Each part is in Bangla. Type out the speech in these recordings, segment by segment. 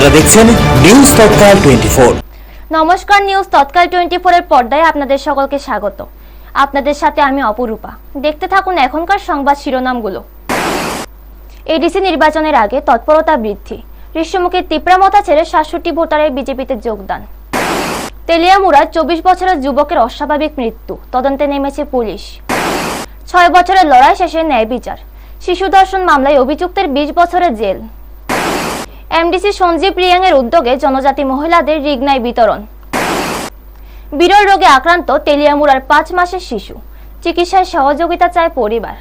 আপনারা দেখছেন নিউজ তৎকাল 24। নমস্কার, নিউজ তৎকাল 24 এর পর্দায় আপনাদের সকলকে স্বাগত। আপনাদের সাথে আমি অপরূপা। দেখতে থাকুন এখনকার সংবাদ শিরোনামগুলো। এডিসি নির্বাচনের আগে তৎপরতা বৃদ্ধি, ঋষ্যমুখীর তীব্রমতা ছেড়ে ৬৭ ভোটারের বিজেপিতে যোগদান। তেলিয়ামুড়ায় ২৪ বছরের যুবকের অস্বাভাবিক মৃত্যু, তদন্তে নেমেছে পুলিশ। ৬ বছরের লড়াই শেষে ন্যায় বিচার, শিশু ধর্ষণ মামলায় অভিযুক্তের ২০ বছরের জেল। এমডিসি সঞ্জীব রিয়াং এর উদ্যোগে জনজাতি মহিলাদের রিগনাই বিতরণ। বিরল রোগে আক্রান্ত তেলিয়ামুড়ার ৫ মাসের শিশু, চিকিৎসায় সহযোগিতা চায় পরিবার।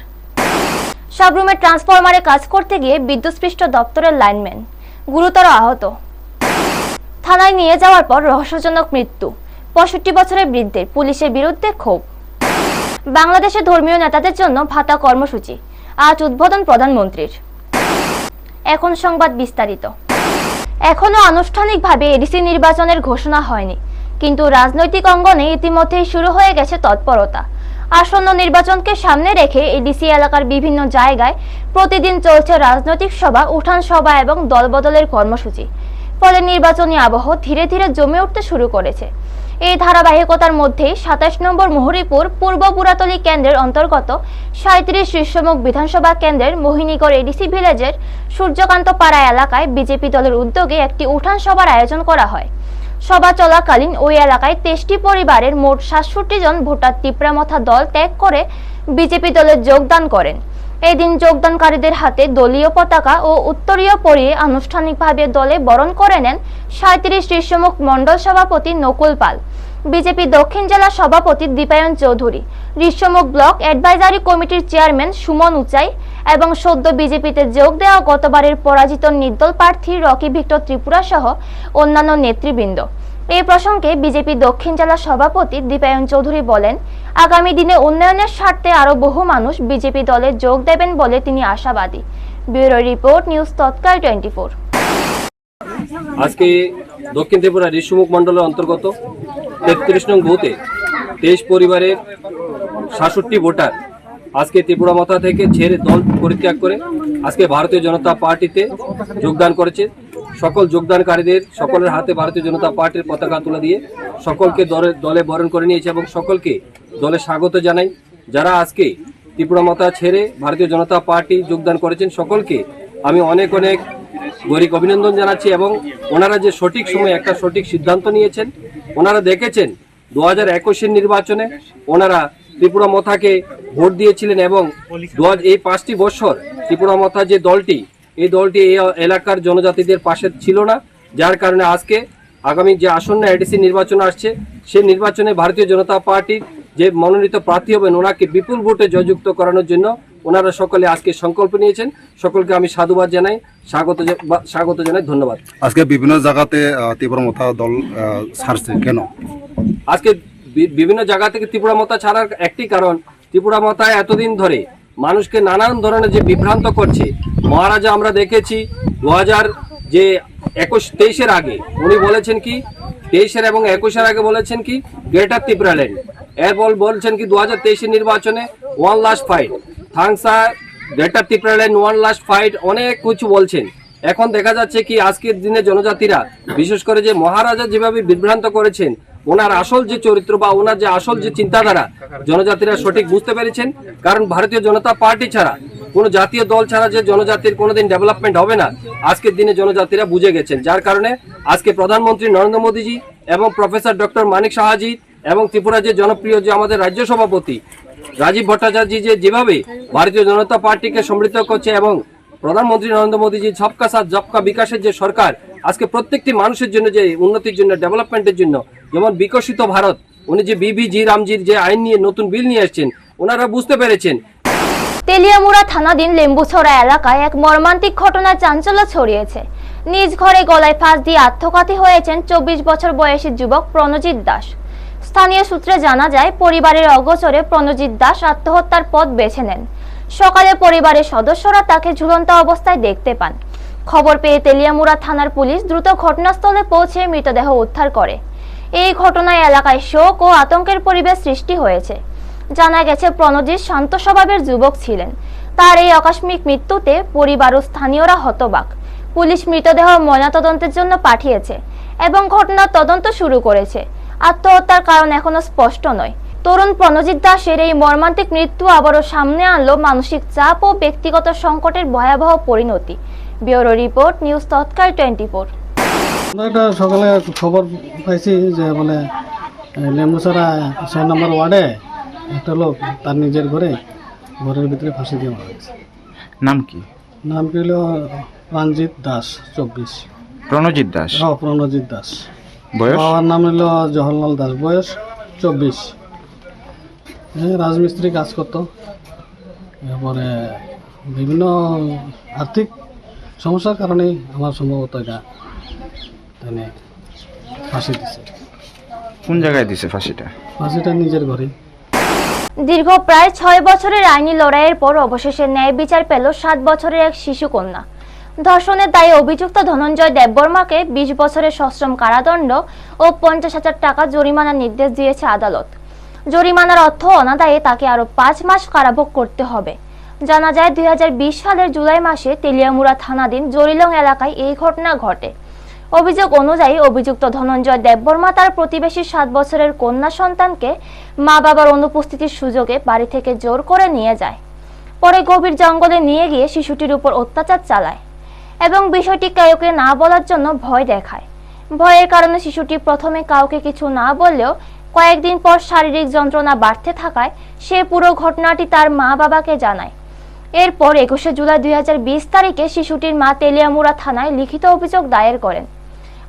সাবরুমের ট্রান্সফরমারে কাজ করতে গিয়ে বিদ্যুৎস্পৃষ্ট দপ্তরের লাইনম্যান, গুরুতর আহত। থানায় নিয়ে যাওয়ার পর রহস্যজনক মৃত্যু, ৬৫ বছরের বৃদ্ধের, পুলিশের বিরুদ্ধে ক্ষোভ। বাংলাদেশের ধর্মীয় নেতাদের জন্য ভাতা কর্মসূচি, আজ উদ্বোধন প্রধানমন্ত্রীর। এখন সংবাদ বিস্তারিত। এখনো আনুষ্ঠানিকভাবে এডিসি নির্বাচনের ঘোষণা হয়নি, কিন্তু রাজনৈতিক অঙ্গনে ইতিমধ্যেই শুরু হয়ে গেছে তৎপরতা। আসন্ন নির্বাচনকে সামনে রেখে এডিসি এলাকার বিভিন্ন জায়গায় প্রতিদিন চলছে রাজনৈতিক সভা, উঠান সভা এবং দলবদলের কর্মসূচি। ফলে নির্বাচনী আবহ ধীরে ধীরে জমে উঠতে শুরু করেছে। এই ধারাবাহিকতার মধ্যেই ২৭ নম্বর মুহুরীপুর পূর্ব পুরাতলী কেন্দ্রের অন্তর্গত ৩৭ ঋষ্যমুখ বিধানসভা কেন্দ্রের মোহিনীগড় এডিসি ভিলেজের সূর্যকান্ত পাড়া এলাকায় বিজেপি দলের উদ্যোগে একটি উঠান সভার আয়োজন করা হয়। সভা চলাকালীন ওই এলাকায় ২৩টি পরিবারের মোট ৬৭ জন ভোটার তীব্রমথা দল ত্যাগ করে বিজেপি দলে যোগদান করেন। এদিন যোগদানকারীদের হাতে দলীয় পতাকা ও উত্তরীয় পরিয়ে আনুষ্ঠানিকভাবে দলে বরণ করে নেন ৩৭ ঋষ্যমুখ মণ্ডল সভাপতি নকুল পাল, বিজেপি দক্ষিণ জেলা সভাপতি দীপায়ন চৌধুরী, ঋষ্যমুখ ব্লক অ্যাডভাইজারি কমিটির চেয়ারম্যান সুমন উচাই এবং সদ্য বিজেপিতে যোগ দেওয়া গতবারের পরাজিত নির্দল প্রার্থী রকি ভিক্টর ত্রিপুরা সহ অন্যান্য নেতৃবৃন্দ। এই প্রসঙ্গে বিজেপি দক্ষিণ জেলা সভাপতি দীপায়ন চৌধুরী বলেন, আগামী দিনে উন্নয়নের স্বার্থে আরো বহু মানুষ বিজেপি দলে যোগ দেবেন বলে তিনি আশাবাদী। Bureau report, news Tatkal 24। আজকে দক্ষিণ ত্রিপুরা ঋষ্যমুখ মণ্ডলের অন্তর্গত ৩৩ নং বুথে ২৩ পরিবারের ৬৭ ভোটার আজকে ত্রিপুরা মাথা থেকে ছেড়ে দল পরিত্যাগ করে আজকে ভারতীয় জনতা পার্টিতে যোগদান করেছে। সকল যোগদানকারীদের সকলের হাতে ভারতীয় জনতা পার্টির পতাকা তুলে দিয়ে সকলকে দলে বরণ করে নিয়েছে এবং সকলকে দলে স্বাগত জানাই। যারা আজকে ত্রিপুরা মাথা ছেড়ে ভারতীয় জনতা পার্টি যোগদান করেছেন সকলকে আমি অনেক অনেক গরিব অভিনন্দন জানাচ্ছি এবং ওনারা যে সঠিক সময়ে একটা সঠিক সিদ্ধান্ত নিয়েছেন। ওনারা দেখেছেন ২০২১-এর নির্বাচনে ওনারা ত্রিপুরা মথাকে ভোট দিয়েছিলেন এবং এই ৫টি বছর ত্রিপুরা মথা যে দলটি, এই দলটি এই এলাকার জনজাতিদের পাশে ছিল না, যার কারণে আজকে আগামী যে আসন্ন এডিসি নির্বাচন আসছে সেই নির্বাচনে ভারতীয় জনতা পার্টির যে মনোনীত প্রার্থী হবেন ওনাকে বিপুল ভোটে জয়যুক্ত করানোর জন্য ওনারা সকলে আজকে সংকল্প নিয়েছেন। সকলকে আমি সাধুবাদ জানাই, স্বাগত জানাই, ধন্যবাদ। আজকে বিভিন্ন জায়গাতে ত্রিপুরা মথা দল ছাড়ছে কেন? আজকে বিভিন্ন জায়গা থেকে ত্রিপুরা মথা ছাড়ার একটি কারণ, ত্রিপুরা মথায় এতদিন ধরে মানুষকে নানান ধরনের যে বিভ্রান্ত করছে। মহারাজা আমরা দেখেছি ২০২৩-এর আগে উনি বলেছেন কি ২৩-এর এবং ২১-এর আগে বলেছেন কি গ্রেটার ত্রিপুরাল্যান্ড, এরপর বলছেন কি ২০২৩-এর নির্বাচনে ওয়ান লাস্ট ফাইট, থাংসা greater Tripuraland one last fight, অনেক কিছু বলছেন। এখন দেখা যাচ্ছে কি আজকের দিনে জনজাতিরা বিশেষ করে যে মহারাজা যেভাবে বিভ্রান্ত করেছেন, ওনার আসল যে চরিত্র বা ওনার যে আসল যে চিন্তাধারা জনজাতিরা সঠিক বুঝতে পেরেছেন। কারণ ভারতীয় জনতা পার্টি ছাড়া, কোনো জাতীয় দল ছাড়া যে জনজাতির কোনোদিন ডেভেলপমেন্ট হবে না আজকের দিনে জনজাতিরা বুঝে গেছেন। যার কারণে আজকে প্রধানমন্ত্রী নরেন্দ্র মোদীজি এবং প্রফেসর ডক্টর মানিক সাহাজি এবং ত্রিপুরা যে জনপ্রিয় যে আমাদের রাজ্য সভাপতি রাজীব ভট্টাচার্য যেভাবে ভারতীয় জনতা পার্টিকে সমৃদ্ধ করছে এবং প্রধানমন্ত্রী নরেন্দ্র মোদীজি সবকা সাথ সবকা বিকাশের যে সরকার আজকে প্রত্যেকটি মানুষের জন্য যে উন্নতির জন্য ডেভেলপমেন্টের জন্য যেমন বিকশিত ভারত, উনি যে বিবিজি রামজির যে আইন নিয়ে নতুন বিল নিয়ে এসেছেন ওনারা বুঝতে পেরেছেন। তেলিয়ামুড়া থানাধীন লেম্বুছড়া এলাকায় এক মর্মান্তিক ঘটনায় চাঞ্চল্য ছড়িয়েছে। নিজ ঘরে গলায় ফাঁস দিয়ে আত্মঘাতী হয়েছেন ২৪ বছর বয়সী যুবক প্রণজিৎ দাস। স্থানীয় সূত্রে জানা যায়, পরিবারের অগোচরে প্রণজিৎ দাস আত্মহত্যার পথ বেছে নেন। সকালে পরিবারের সদস্যরা তাকে ঝুলন্ত অবস্থায় দেখতে পান। খবর পেয়ে তেলিয়ামুড়া থানার পুলিশ দ্রুত ঘটনাস্থলে পৌঁছে মৃতদেহ উদ্ধার করে। এই ঘটনায় এলাকায় শোক ও আতঙ্কের পরিবেশ সৃষ্টি হয়েছে। জানা গেছে, প্রণজিৎ শান্ত স্বভাবের যুবক ছিলেন। তার এই আকস্মিক মৃত্যুতে পরিবার ও স্থানীয়রা হতবাক। পুলিশ মৃতদেহ ময়নাতদন্তের জন্য পাঠিয়েছে এবং ঘটনার তদন্ত শুরু করেছে। আত্মহত্যার কারণ এখনো স্পষ্ট নয়। তরুণ প্রণজিৎ দাসের এই মর্মান্তিক মৃত্যু আবারও সামনে আনলো মানসিক চাপ ও ব্যক্তিগত সংকটের ভয়াবহ পরিণতি। Bureau report, news Tatkal 24। আমরা একটা সকালে খবর পাইছি যে বলে লেম্বুছড়া 6 নম্বর ওয়ার্ডে একটা লোক তার নিজের ঘরের ভিতরে ফাঁসি দিয়ে মারা গেছে। নাম কি? নাম কি হলো রঞ্জিত দাস, 24। প্রণজিৎ দাস। প্রণজিৎ দাস। বয়স? বাবার নাম হলো জওহরলাল দাস, বয়স 24। রাজমিস্ত্রি কাজ করতো। এরপরে বিভিন্ন আর্থিক সমস্যার কারণেই আমার সম্ভবত এটা মানে ফাঁসি দিছে। কোন জায়গায় দিছে ফাঁসিটা? ফাঁসিটা নিজের ঘরে। দীর্ঘ প্রায় 6 বছরের আইনি লড়াইয়ের পর অবশেষে ন্যায় বিচার পেল 7 বছরের এক শিশু কন্যা। ধর্ষণের দায়ে অভিযুক্ত ধনঞ্জয় দেববর্মাকে 20 বছরের সশ্রম কারাদণ্ড ও 50,000 টাকা জরিমানার নির্দেশ দিয়েছে আদালত। জরিমানার অর্থ অনাদায়ে তাকে আরও 5 মাস কারাভোগ করতে হবে। জানা যায় 2020 সালের জুলাই মাসে তেলিয়ামুড়া থানাধীন জরিলং এলাকায় এই ঘটনা ঘটে। অভিযোগ অনুযায়ী অভিযুক্ত ধনঞ্জয় দেববর্মা তার প্রতিবেশী 7 বছরের কন্যা সন্তানকে মা বাবার অনুপস্থিতির সুযোগে বাড়ি থেকে জোর করে নিয়ে যায়। পরে গভীর জঙ্গলে নিয়ে গিয়ে শিশুটির উপর অত্যাচার চালায় এবং বিষয়টি কাউকে না বলার জন্য ভয় দেখায়। ভয়ের কারণে শিশুটি প্রথমে কাউকে কিছু না বললেও কয়েকদিন পর শারীরিক যন্ত্রণা বাড়তে থাকায় সে পুরো ঘটনাটি তার মা বাবাকে জানায়। এরপর 21 জুলাই 2020 তারিখে শিশুটির মা তেলিয়ামুড়া থানায় লিখিত অভিযোগ দায়ের করেন।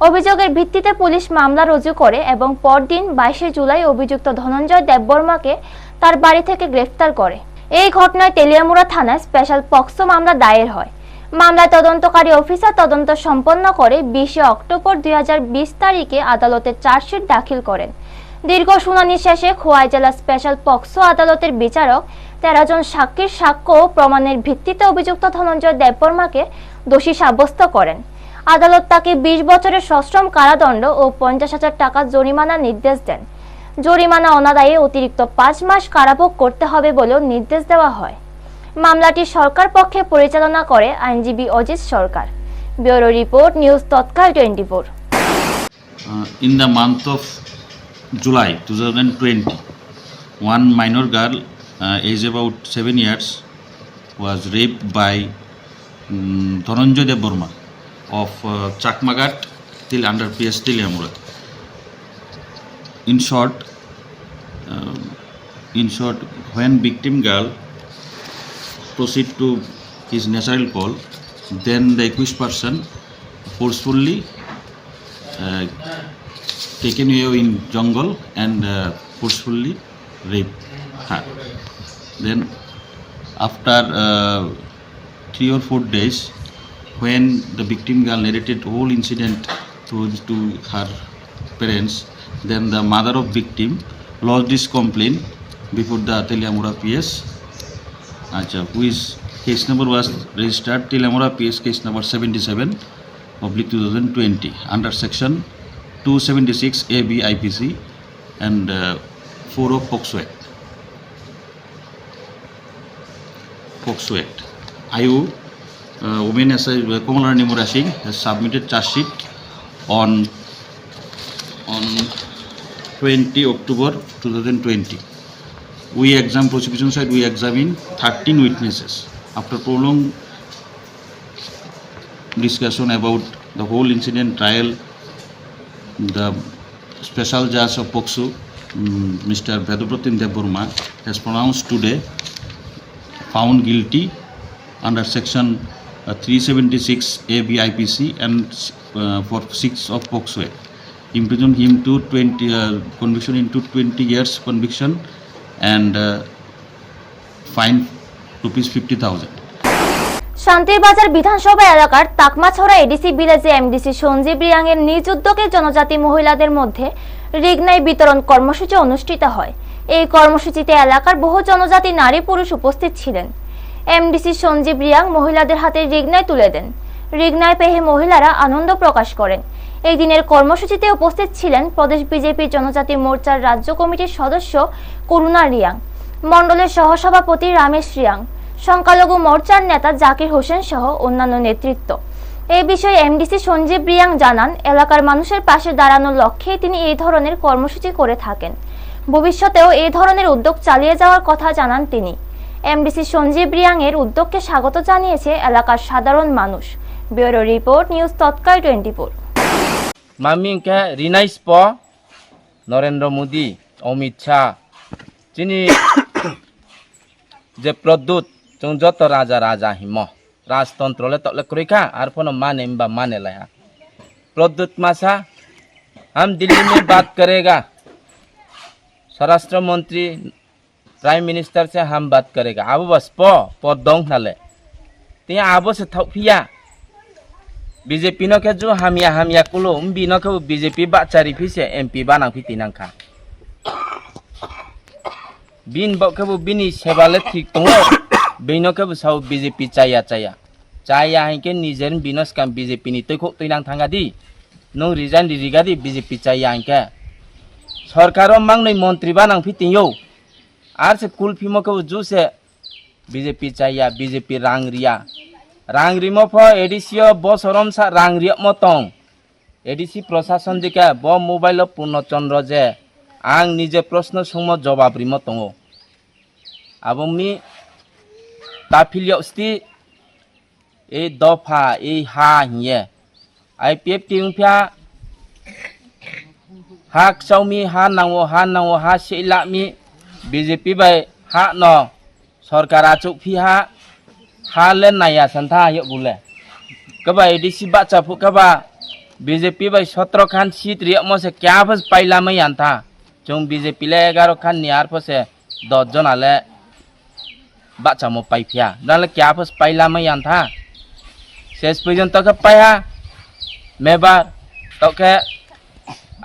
অভিযোগের ভিত্তিতে পুলিশ মামলা রুজু করে এবং পরদিন 22 জুলাই অভিযুক্ত ধনঞ্জয় দেববর্মাকে তার বাড়ি থেকে গ্রেফতার করে। এই ঘটনায় তেলিয়ামুড়া থানায় স্পেশাল পক্সো মামলা দায়ের হয়। মামলায় তদন্তকারী অফিসার তদন্ত সম্পন্ন করে 20 অক্টোবর 2020 তারিখে আদালতে চার্জশিট দাখিল করেন। দীর্ঘ শুনানি শেষে খোয়াই জেলা স্পেশাল পক্সো আদালতের বিচারক 13 জন সাক্ষীর সাক্ষ্য ও প্রমাণের ভিত্তিতে অভিযুক্ত ধনঞ্জয় দেববর্মাকে দোষী সাব্যস্ত করেন। আদালত তাকে 20 বছরের সশ্রম কারাদণ্ড ও 50,000 টাকা জরিমানার নির্দেশ দেন। জরিমানা অনাদায়ে অতিরিক্ত 5 মাস কারাভোগ করতে হবে বলেও নির্দেশ দেওয়া হয়। মামলাটি সরকার পক্ষে পরিচালনা করে আইনজীবী Ajit Sarkar. Bureau report, news Tatkal 24। In the month of July 2020, one minor girl, age about 7 years, was raped by Dhananjay Deborma of Chakmagat till under PS Tiliamura. In short, when victim girl proceed to his natural call, then the accused person forcefully taken away in jungle and forcefully raped her. Then after 3 or 4 days, when the victim girl narrated whole incident to her parents, then the mother of victim lodged this complaint before the Teliamura PS, which case number was registered Teliamura PS case number 77/2020 under section 276 AB IPC and 4 of POXO Act. IU Women SI Komalarani Murashing has submitted charge sheet on 20 October 2020. Prosecution side we examined 13 witnesses. After prolonged discussion about the whole incident trial, the special judge of POXO, Mr. Vedopratim Deborma, has pronounced today found guilty under section 376 AB IPC and for 6 of POXO Act. Imprisoned him to 20 conviction into 20 years conviction and fine ₹50,000. Santirbazar বিধানসভা এলাকার তাকমাছড়া এডিসি ভিলেজে এমডিসি সঞ্জীব রিয়াং এর নিজ উদ্যোগে জনজাতি মহিলাদের মধ্যে রিগনাই বিতরণ কর্মসূচি অনুষ্ঠিত হয়। এই কর্মসূচিতে এলাকার বহু জনজাতি নারী পুরুষ উপস্থিত ছিলেন। এমডিসি সঞ্জীব রিয়াং মহিলাদের হাতে রিগনাই তুলে দেন। রিগনাই পেয়ে মহিলারা আনন্দ প্রকাশ করেন। এই দিনের কর্মসূচিতে উপস্থিত ছিলেন প্রদেশ বিজেপি জনজাতি মোর্চার রাজ্য কমিটির সদস্য করুণা রিয়াং, মণ্ডলের সহসভাপতি রামেশ রিয়াং, সংখ্যালঘু মোর্চার নেতা জাকির হোসেন সহ অন্যান্য নেতৃত্ব। এই বিষয়ে এমডিসি সঞ্জীব রিয়াং জানান, এলাকার মানুষের পাশে দাঁড়ানোর লক্ষ্যে তিনি এই ধরনের কর্মসূচি করে থাকেন। ভবিষ্যতেও এই ধরনের উদ্যোগ চালিয়ে যাওয়ার কথা জানান তিনি। এমডিসি সঞ্জীব রিয়াং এর উদ্যোগকে স্বাগত জানিয়েছে এলাকার সাধারণ মানুষ। Bureau report, news Tatkal 24। মামিংকে রিনাইস প নরেন্দ্র মোদী, অমিত শাহ যিনি যে প্রদ্যুৎ जों যত রাজা রাজা হিম রাজতন্ত্রলে তলে করিকা আর ফোনো माने बा माने लाया प्रद्युत मासा हम दिल्ली में बात करेगा, स्वराष्ट्र मंत्री प्राइम मिनिस्टर से हम बात करेगा। अब बस प दंग नाले तिया अब से थपिया बीजेपी न के जो हामिया कुलो बिनो के बीजेपी बाचारी फिसे एमपी बाना फिति नांखा बिन बके बिनी सेबाले ठीक दङ बिनो के साउ बीजेपी चाया के निजेर बिनस काम बीजेपी नि तैखौ तैनां थांगा दि नो रिजाइन रिगा दि बीजेपी चाया के सरकारो मांगनै मंत्री बानां फितियो आर से कुल फिमो के जुसे बीजेपी चाया बीजेपी रांगरिमो फ एडिसियो बसरम सा रांगरिया मतং एडिसि प्रशासन दिके ब मोबाइल पूर्णचंद्र जे आं निजे प्रश्न सोंम जवाब रिमो दङ आबुंनि ताफिलियावस्ति ए दफा ए हा हिये आईपीएफ टिंफिया हा क्षौमी हा नांगो हा सेलामी बीजेपी बाय हा न सरकारा चुफि हा ले नाया संथा यो बुले कबा एडीसी बाचा फु कबा बीजेपी बाय 17 खान सीट रिया मसे क्या फस पाइला मै आंथा जों बीजेपी ले 11 खान नियार फसे 10 जना ले बाचा मो पाइफिया नाले क्या फस पाइला मै आंथा शेष पर्यंत के पाया मेबार तो के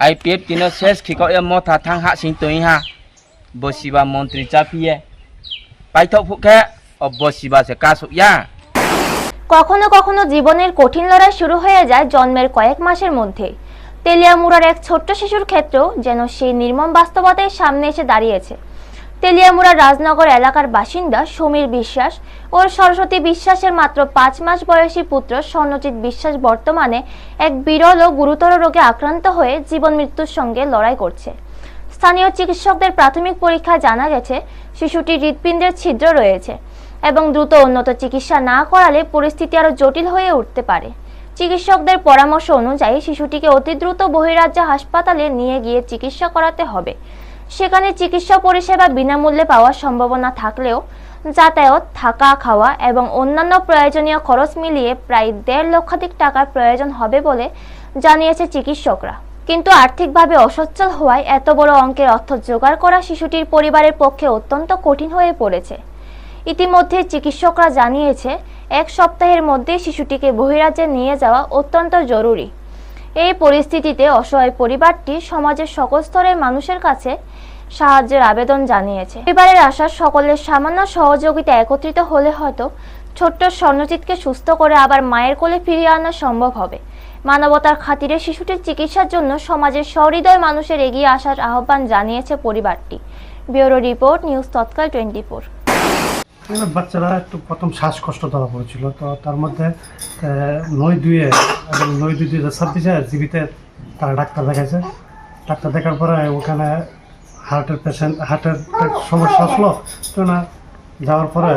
आईपीएफ तिनो शेष खिको ए मथा थां हा सिं तोइ हा बसिबा मंत्री चाफिए पाइथो फुके অবশ্যই সে কাসুয়া। কখনো কখনো জীবনের কঠিন লড়াই শুরু হয়ে যায় জন্মের কয়েক মাসের মধ্যে। তেলিয়ামুড়ার এক ছোট্ট শিশুর ক্ষেত্রেও যেন সেই নির্মম বাস্তবতার সামনে এসে দাঁড়িয়েছে। তেলিয়ামুড়ার রাজনগর এলাকার বাসিন্দা সমীর বিশ্বাস ও সরস্বতী বিশ্বাসের মাত্র 5 মাস বয়সী পুত্র স্বর্ণজিৎ বিশ্বাস বর্তমানে এক বিরল ও গুরুতর রোগে আক্রান্ত হয়ে জীবন মৃত্যুর সঙ্গে লড়াই করছে। স্থানীয় চিকিৎসকদের প্রাথমিক পরীক্ষায় জানা গেছে শিশুটির হৃৎপিণ্ডের ছিদ্র রয়েছে এবং দ্রুত উন্নত চিকিৎসা না করালে পরিস্থিতি আরো জটিল হয়ে উঠতে পারে। চিকিৎসকদের পরামর্শ অনুযায়ী শিশুটিকে অতি দ্রুত বহিরাজ্য হাসপাতালে নিয়ে গিয়ে চিকিৎসা করাতে হবে। সেখানে চিকিৎসা পরিষেবা বিনামূল্যে পাওয়ার সম্ভাবনা থাকলেও যাতায়াত, থাকা, খাওয়া এবং অন্যান্য প্রয়োজনীয় খরচ মিলিয়ে প্রায় 1.5 লক্ষাধিক টাকার প্রয়োজন হবে বলে জানিয়েছে চিকিৎসকরা। কিন্তু আর্থিকভাবে অসচ্ছল হওয়ায় এত বড় অঙ্কের অর্থ জোগাড় করা শিশুটির পরিবারের পক্ষে অত্যন্ত কঠিন হয়ে পড়েছে। ইতিমধ্যে চিকিৎসকরা জানিয়েছে 1 সপ্তাহের মধ্যে শিশুটিকে বহিরাজ্যে নিয়ে যাওয়া অত্যন্ত জরুরি। এই পরিস্থিতিতে অসহায় পরিবারটি সমাজের সকল স্তরের মানুষের কাছে সাহায্যের আবেদন জানিয়েছে। পরিবারের আশা সকলের সামান্য সহযোগিতা একত্রিত হলে হয়তো ছোট্ট স্বর্ণজিৎকে সুস্থ করে আবার মায়ের কোলে ফিরিয়ে আনা সম্ভব হবে। মানবতার খাতিরে শিশুটির চিকিৎসার জন্য সমাজের সহৃদয় মানুষের এগিয়ে আসার আহ্বান জানিয়েছে পরিবারটি। Bureau report, news Tatkal 24। বাচ্চারা একটু প্রথম শ্বাসকষ্ট ধরা পড়েছিল, তো তার মধ্যে 9/2 এবং 9/2/2026 জীবিতে তারা ডাক্তার দেখাইছে। ডাক্তার দেখার পরে ওখানে হার্টের সমস্যা আসলো, তো না যাওয়ার পরে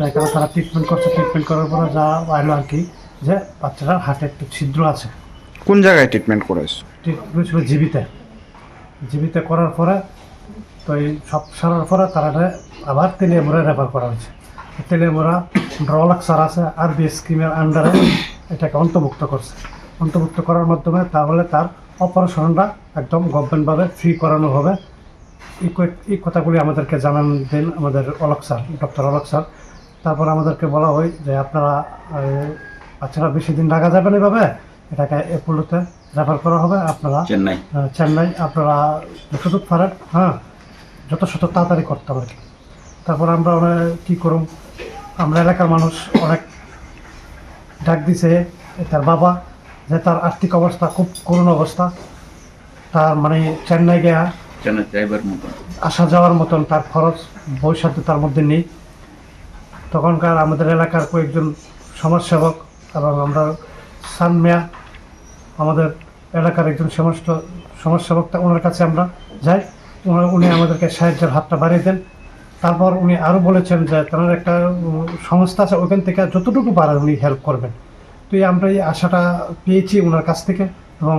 এখানে তারা ট্রিটমেন্ট করার পরে যা আইলো আর কি, যে বাচ্চাটার হার্টে একটু ছিদ্র আছে। কোন জায়গায় ট্রিটমেন্ট করেছে? ট্রিটমেন্ট ছিল জীবিতে করার পরে, তো এই সব সারার পরে তারা আবার তেলিয়ামুড়ায় রেফার করা হয়েছে। তেলিয়ামুড়া ড্রলাক্সার আছে আরবি স্কিমের আন্ডারে এটাকে অন্তর্ভুক্ত করার মাধ্যমে তাহলে তার অপারেশনটা একদম গভর্নমেন্টভাবে ফ্রি করানো হবে। এই কথাগুলি আমাদেরকে জানান দেন আমাদের ডক্টর অলক স্যার। তারপর আমাদেরকে বলা হয় যে আপনারা বাচ্চারা বেশি দিন রাখা যাবে না, এভাবে এটাকে অ্যাপোলোতে রেফার করা হবে। আপনারা চেন্নাই আপনারা যতটুকু পারেন, যত তাড়াতাড়ি করতে হবে। তারপর আমরা কী করুন, আমরা এলাকার মানুষ অনেক ডাক দিছে তার বাবা, যে তার আর্থিক অবস্থা খুব করুণ অবস্থা, তার মানে চেন্নাই গিয়া আসা যাওয়ার মতন তার খরচ ভবিষ্যতে তার মধ্যে নেই। তখনকার আমাদের এলাকার কয়েকজন সমাজসেবক এবং আমরা সান মিয়া আমাদের এলাকার একজন সমাজসেবক, ওনার কাছে আমরা যাই, উনি আমাদেরকে সাহায্যের হাতটা বাড়িয়ে দেন। তারপর উনি আরও বলেছেন যে তার একটা সংস্থা আছে, ওখান থেকে যতটুকু পারেন উনি হেল্প করবেন। তো আমরা এই আশাটা পেয়েছি ওনার কাছ থেকে, এবং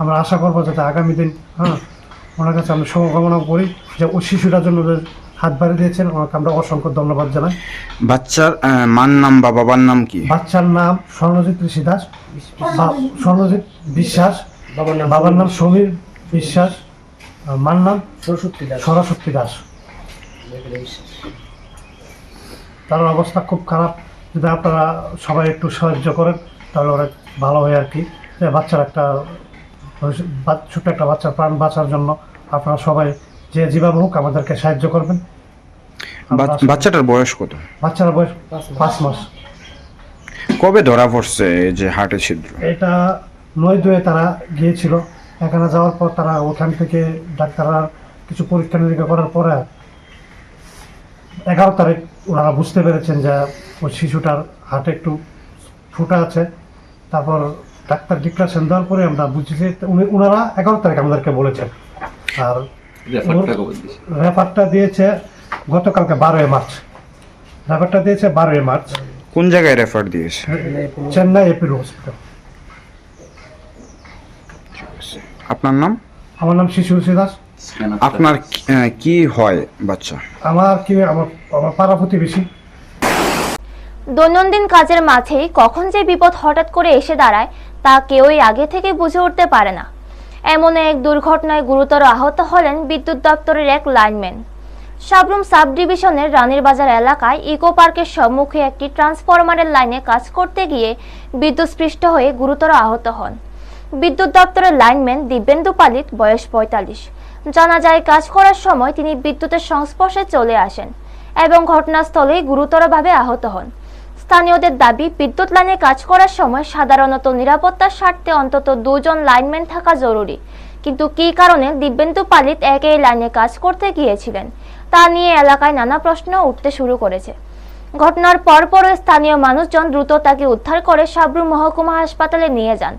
আমরা আশা করবো যাতে আগামী দিন ওনার কাছে আমরা শুভকামনা করি যে ওই শিশুটার জন্য যে হাত বাড়িয়ে দিয়েছেন, ওনাকে আমরা অসংখ্য ধন্যবাদ জানাই। বাচ্চার মার নাম বা বাবার নাম কি? বাচ্চার নাম স্বর্ণজিৎ ঋষি দাস, স্বর্ণজিৎ বিশ্বাস, বাবার নাম সমীর বিশ্বাস, মার নাম সরস্বতী দাস। তার অবস্থা খুব খারাপ, যদি আপনারা সবাই একটু সাহায্য করেন তাহলে অনেক ভালো হয় আর কি। যে বাচ্চার একটা ছোট্ট একটা বাচ্চার প্রাণ বাঁচার জন্য আপনারা সবাই যেভাবে হোক আমাদেরকে সাহায্য করবেন। বাচ্চাটার বয়স কত? বাচ্চার বয়স 5 মাস। কবে ধরা পড়ছে এই যে হার্টের ছিদ্র? এটা 9/2 তারা গিয়েছিল, এখানে যাওয়ার পর তারা ওখান থেকে ডাক্তাররা কিছু পরীক্ষা নিরীক্ষা করার পরে 11 তারিখ ওনারা বুঝতে পেরেছেন যে ওই শিশুটার হার্টে একটু ফুটা আছে। তারপর ডাক্তার ডিক্লারেশন দেওয়ার পরে আমরা বুঝছি যে ওনারা 11 তারিখ আমাদেরকে বলেছেন, আর রেফারটা দিয়েছে গতকালকে 12 মার্চ। রেফারটা দিয়েছে 12 মার্চ। কোন জায়গায় রেফার দিয়েছে? Chennai appeal hospital. আপনার নাম? আমার নাম শিশু দাস। আপনার কি হয় বাচ্চা? আমার পাড়া প্রতিবেশী। দৈনন্দিন কাজের মাঝেই কখন যে বিপদ হঠাৎ করে এসে দাঁড়ায় তা কেউই আগে থেকে বুঝে উঠতে পারে না। এমন এক দুর্ঘটনায় গুরুতর আহত হলেন বিদ্যুৎ দপ্তরের এক লাইনম্যান। সাবরুম সাব ডিভিশনের রানীর বাজার এলাকায় ইকো পার্কের সম্মুখে একটি ট্রান্সফরমারের লাইনে কাজ করতে গিয়ে বিদ্যুৎস্পৃষ্ট হয়ে গুরুতর আহত হন বিদ্যুৎ দপ্তরের লাইনম্যান দিব্যেন্দু পালিত, বয়স 45। জানা যায় কাজ করার সময় তিনি বিদ্যুতের সংস্পর্শে চলে আসেন এবং ঘটনাস্থলেই গুরুতরভাবে আহত হন। স্থানীয়দের দাবি, বিদ্যুৎ লাইনে কাজ করার সময় সাধারণত নিরাপত্তার স্বার্থে অন্তত 2 জন লাইনম্যান থাকা জরুরি, কিন্তু কী কারণে দিব্যেন্দু পালিত একই লাইনে কাজ করতে গিয়েছিলেন তা নিয়ে এলাকায় নানা প্রশ্ন উঠতে শুরু করেছে। ঘটনার পরপরই স্থানীয় মানুষজন দ্রুত তাকে উদ্ধার করে সাবরুম মহকুমা হাসপাতালে নিয়ে যান।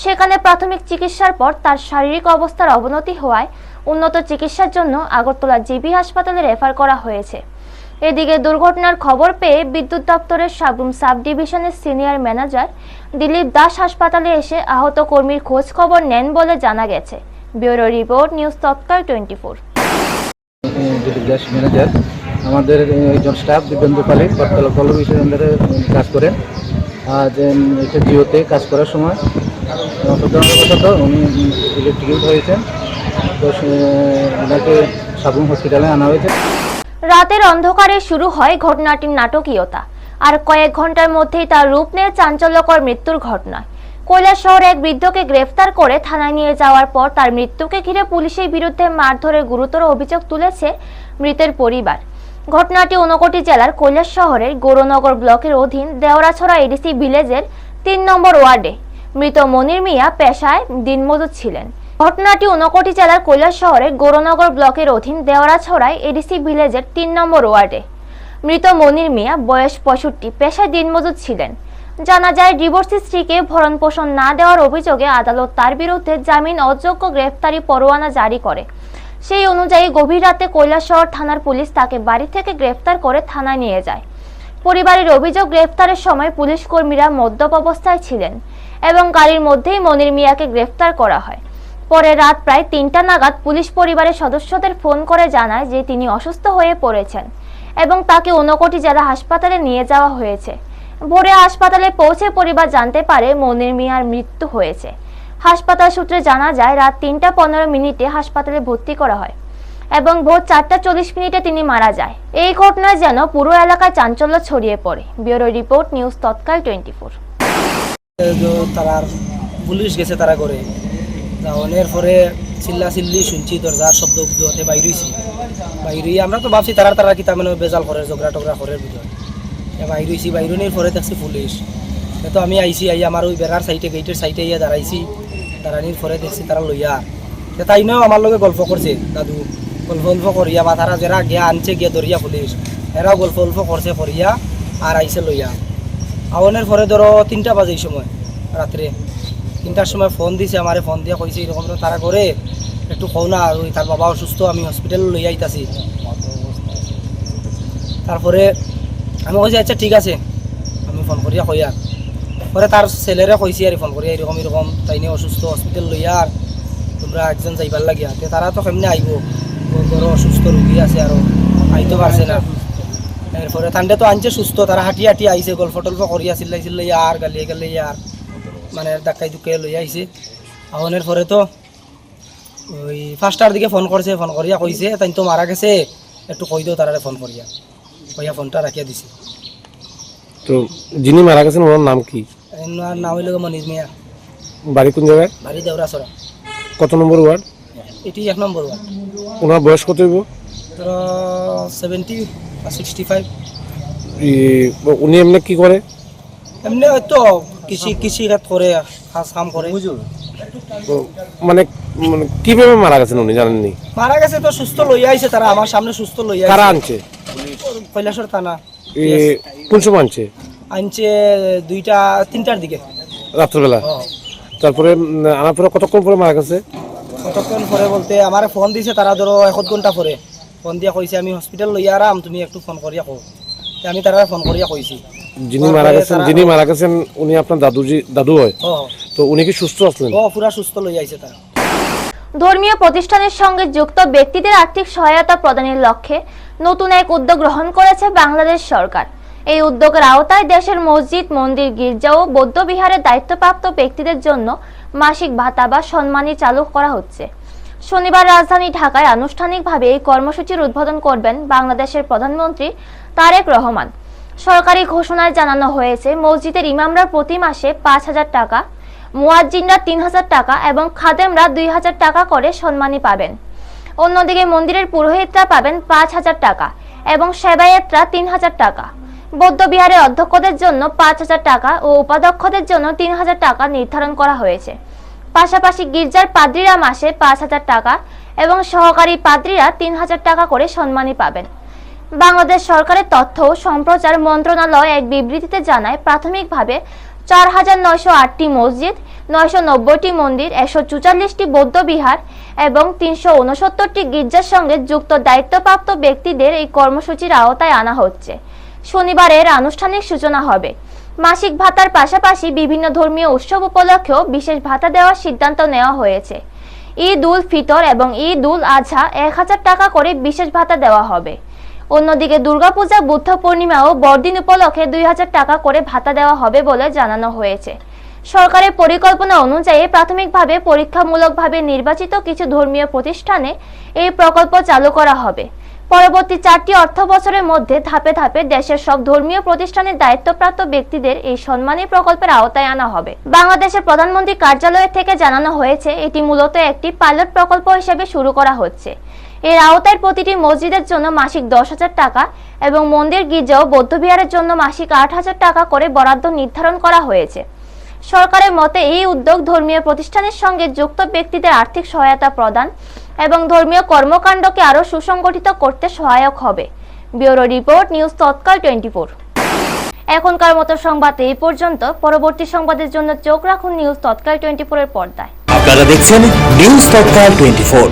সেখানে প্রাথমিক চিকিৎসার পর তার শারীরিক অবস্থার অবনতি হওয়ায় উন্নত চিকিৎসার জন্য আগরতলা জিবি হাসপাতালে রেফার করা হয়েছে। এদিকে দুর্ঘটনার খবর পেয়ে বিদ্যুৎ দপ্তরের সাবরুম সাব ডিভিশনের সিনিয়র ম্যানেজার দিলীপ দাস হাসপাতালে এসে আহত কর্মীর খোঁজ খবর নেন বলে জানা গেছে। Bureau report, news Tatkal 24। Dilip Das manager, আমাদের একজন স্টাফ দিব্যেন্দু পালিত পল্লব আন্ডারে কাজ করেন। আজ এটা জিওতে কাজ করার সময় প্রধানত উনি ইলেকট্রিকিউট হয়েছেন, তো ওনাকে সাবরুম হসপিটালে আনা হয়েছে। রাতের অন্ধকারে শুরু হয় ঘটনাটির নাটকীয়তা, আর কয়েক ঘন্টার মধ্যেই তার রূপ নেয় চাঞ্চল্যকর মৃত্যুর ঘটনা। কৈলাসহরে এক বৃদ্ধকে গ্রেফতার করে থানায় নিয়ে যাওয়ার পর তার মৃত্যুকে ঘিরে পুলিশের বিরুদ্ধে মারধরের গুরুতর অভিযোগ তুলেছে মৃতের পরিবার। ঘটনাটি ঊনকোটি জেলার কৈলাসহরের গৌরনগর ব্লকের অধীন দেওরাছড়া এডিসি ভিলেজের 3 নম্বর ওয়ার্ডে। মৃত মনির মিয়া পেশায় দিনমজুর ছিলেন। ঘটনাটি ঊনকোটি জেলার কৈলাসহরের গৌরনগর ব্লকের অধীন দেওরাছড়ায় এডিসি ভিলেজের 3 নম্বর ওয়ার্ডে। মৃত মনির মিয়া, বয়স 65, পেশায় দিনমজুর ছিলেন। জানা যায়, ডিভোর্সি স্ত্রীকে ভরণ পোষণ না দেওয়ার অভিযোগে আদালত তার বিরুদ্ধে জামিন অযোগ্য গ্রেফতারি পরোয়ানা জারি করে। সেই অনুযায়ী গভীর রাতে কৈলাসহর থানার পুলিশ তাকে বাড়ি থেকে গ্রেফতার করে থানায় নিয়ে যায়। পরিবারের অভিযোগ, গ্রেফতারের সময় পুলিশ কর্মীরা মদ্যপ অবস্থায় ছিলেন এবং গাড়ির মধ্যেই মনির মিয়াকে গ্রেফতার করা হয়। পরে রাত প্রায় 3টা নাগাদ পুলিশ পরিবারের সদস্যদের ফোন করে জানায় যে তিনি অসুস্থ হয়ে পড়েছেন এবং তাকে ঊনকোটি জেলা হাসপাতালে নিয়ে যাওয়া হয়েছে। ভোরে হাসপাতালে পৌঁছে পরিবার জানতে পারে মনির মিয়ার মৃত্যু হয়েছে। হাসপাতাল সূত্রে জানা যায়, রাত 3টা 15 হাসপাতালে ভর্তি করা হয় এবং ভোর 4টা 40 তিনি মারা যায়। এই ঘটনায় যেন পুরো এলাকায় চাঞ্চল্য ছড়িয়ে পড়ে। Bureau report, news Tatkal 24। তারা পুলিশ গেছে তারা করে যাওয়ার পরে চিল্লি শুনছি, দরজার শব্দ হতে বাইরেছি। আমরা তো ভাবছি তারা কি তার মানে বেজাল করে, ঝগড়া টগড়া করে বুঝো। বাইরেছি, বাইরনির পরে দেখছি পুলিশ। তো আমি আইসি, আমার ওই বেড়ার সাইডে, গেটের সাইডে দাঁড়াইছি। দাঁড়ানির পরে দেখছি তারা লইয়া। তাই নয় আমার লগে গল্প করছে, দাদু গল্প করিয়া, বা তারা যারা গিয়া আনছে গিয়া ধরিয়া পুলিশ, এরাও গল্প করছে করিয়া আর আইসে লইয়া। আওয়ানোর পরে ধরো 3টা বাজে এই সময় রাত্রে 3টার সময় ফোন দিছে আমারে, ফোন দিয়ে কইছে এরকম তারা করে একটু কও না, ওই তার বাবা অসুস্থ, আমি হসপিটালে লই আইতাছি। তারপরে আমি কইছি আচ্ছা ঠিক আছে, আমি ফোন করিয়া কই আর পরে তার ছেলেরে কইছি আর ফোন করিয়া এরকম এরকম তাই নিয়ে অসুস্থ, হসপিটাল লইয়া আর তোমরা একজন যাইবার লাগিয়া। তারা তো কেমনে আইব, বড় অসুস্থ রুগী আছে আরও আইতে পারছে না। এরপরে ঠান্ডা তো আনছে সুস্থ, তারা হাঁটি হাঁটি আইছে, গল্প টল্প করিয়া চিল্লাই চিল্লাই আর গালিয়ে গালিয়ে আর মানে ডাক্তাই দুকে লই আইছে। আহনের পরে তো ওই 5টার দিকে ফোন করছে, ফোন করিয়া কইছে তাই তো মারা গেছে, একটু কই দিও তারারে ফোন করিয়া, কইয়া ফোনটা রাখিয়া দিছে। তো যিনি মারা গেছেন ওনার নাম কি? এনার নাম হইল মনির মিয়া, বাড়ি কোন জায়গায়? বাড়ি দেওরাছড়া। কত নম্বর ওয়ার্ড? এটি 1 নম্বর ওয়ার্ড। ওনার বয়স কত হইব? ধরো 70 বা 65। উনি এমনি কি করে? এমনি হয়তো কৃষি কাজ করে, কাম করে। তো মানে মানে কিভাবে মারা গেছেন উনি জানেননি? মারা গেছে তো সুস্থ লইয়া আইছে তারা, আমার সামনে সুস্থ লইয়া কারা আইছে। আনছে? কৈলাসর থানা। কোন সময় আনছে? আনছে 3টার দিকে রাত্রবেলা। তারপরে আনার পরে কতক্ষণ পরে মারা গেছে? কতক্ষণ পরে বলতে আমার ফোন দিছে তারা ধরো 1 ঘন্টা পরে ফোন দিয়া কইছে আমি হসপিটাল লইয়া আরাম, তুমি একটু ফোন করিয়া কও। আমি তারা ফোন করিয়া কইছি। যিনি মারা গেছেন উনি আপনার দাদু হয়? তো উনি কি সুস্থ আছেন? পুরা সুস্থ লইয়া আইছে তারা। ধর্মীয় প্রতিষ্ঠানের সঙ্গে যুক্ত ব্যক্তিদের আর্থিক সহায়তা প্রদানের লক্ষ্যে নতুন এক উদ্যোগ গ্রহণ করেছে বাংলাদেশ সরকার। এই উদ্যোগের আওতায় দেশের মসজিদ, মন্দির, গির্জা ও বৌদ্ধবিহারের দায়িত্বপ্রাপ্ত ব্যক্তিদের জন্য মাসিক ভাতা বা সম্মানী চালু করা হচ্ছে। শনিবার রাজধানী ঢাকায় আনুষ্ঠানিকভাবে এই কর্মসূচির উদ্বোধন করবেন বাংলাদেশের প্রধানমন্ত্রী তারেক রহমান। সরকারি ঘোষণায় জানানো হয়েছে মসজিদের ইমামরা প্রতি মাসে 5,000 টাকা, মুয়াজ্জিনরা 3,000 টাকা এবং খাদেমরা 2,000 টাকা করে সম্মানী পাবেন। অন্যদিকে মন্দিরের পুরোহিতরা পাবেন 5,000 টাকা এবং সেবায়েতরা 3,000 টাকা। বৌদ্ধবিহারের অধ্যক্ষদের জন্য 5,000 টাকা ও উপাধ্যক্ষদের জন্য 3,000 টাকা নির্ধারণ করা হয়েছে। পাশাপাশি গির্জার পাদ্রীরা মাসে 5,000 টাকা এবং সহকারী পাদ্রীরা 3,000 টাকা করে সম্মানী পাবেন। বাংলাদেশ সরকারের তথ্য ও সম্প্রচার মন্ত্রণালয় এক বিবৃতিতে জানায়, প্রাথমিকভাবে 4,908টি মসজিদ, 990টি মন্দির, 144টি বৌদ্ধবিহার এবং 369টি গির্জার সঙ্গে যুক্ত দায়িত্বপ্রাপ্ত ব্যক্তিদের এই কর্মসূচির আওতায় আনা হচ্ছে। শনিবারের আনুষ্ঠানিক সূচনা হবে। মাসিক ভাতার পাশাপাশি বিভিন্ন ধর্মীয় উৎসব উপলক্ষেও বিশেষ ভাতা দেওয়ার সিদ্ধান্ত নেওয়া হয়েছে। ঈদ উল ফিতর এবং ঈদ উল আজহা 1,000 টাকা করে বিশেষ ভাতা দেওয়া হবে। অন্যদিকে দুর্গাপূজা, বুদ্ধ পূর্ণিমা ও বড়দিন উপলক্ষে 2,000 টাকা করে ভাতা দেওয়া হবে বলে জানানো হয়েছে। সরকারের পরিকল্পনা অনুযায়ী প্রাথমিকভাবে পরীক্ষামূলকভাবে নির্বাচিত কিছু ধর্মীয় প্রতিষ্ঠানে এই প্রকল্প চালু করা হবে। পরবর্তী 4টি অর্থ বছরের মধ্যে ধাপে ধাপে দেশের সব ধর্মীয় প্রতিষ্ঠানের দায়িত্বপ্রাপ্ত ব্যক্তিদের এই সম্মানী প্রকল্পের আওতায় আনা হবে। বাংলাদেশের প্রধানমন্ত্রী কার্যালয় থেকে জানানো হয়েছে, এটি মূলত একটি পাইলট প্রকল্প হিসেবে শুরু করা হচ্ছে। এর আওতায় প্রতিটি মসজিদের জন্য মাসিক 10,000 টাকা এবং মন্দির, গির্জা ও বৌদ্ধবিহারের জন্য মাসিক 8,000 টাকা করে বরাদ্দ নির্ধারণ করা হয়েছে। সরকারের মতে এই উদ্যোগ ধর্মীয় প্রতিষ্ঠানের সঙ্গে যুক্ত ব্যক্তিদের আর্থিক সহায়তা প্রদান এবং ধর্মীয় কর্মকাণ্ডকে আরও সুসংগঠিত করতে সহায়ক হবে। Bureau report, news Tatkal 24। এখনকার মতো সংবাদ এই পর্যন্ত। পরবর্তী সংবাদের জন্য চোখ রাখুন নিউজ তৎকাল 24 এর পর্দায়। আপনারা দেখছেন নিউজ তৎকাল 24।